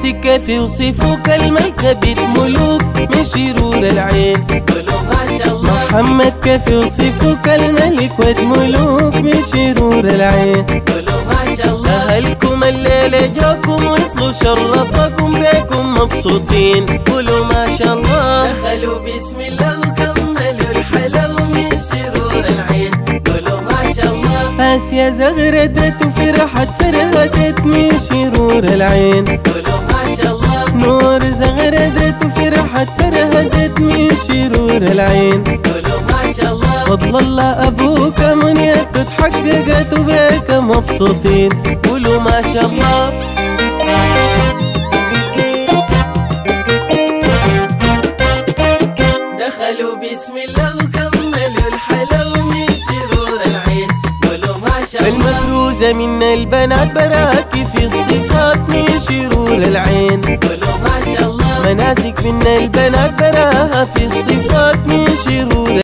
مناسك كيف يوصفوا كالملكة بيت ملوك من شرور العين. قولوا ما شاء الله. محمد كيف يوصفوا كالملك ود ملوك من شرور العين. قولوا ما شاء الله. أهلكم الليلة جاكم وصلوا شرفكم بيكم مبسوطين. قولوا ما شاء الله. دخلوا بسم الله وكملوا الحلو من شرور العين. قولوا ما شاء الله. آسيا زغردت وفرحت فرغتت من شرور العين. قولوا ما شاء الله. نور زغردت وفرحت فرغتت من شرور العين. قولوا ما شاء الله. فضل الله أبوك منيته تحققت وبيك مبسوطين. قولوا ما شاء الله. دخلوا بسم الله وكملوا الحلو من شرور العين. قولوا ما شاء الله. المفروزة من البنات براكي في الصفات من شرور العين. قولوا ما شاء الله. مناسك من البنات براها في الصفات من شرور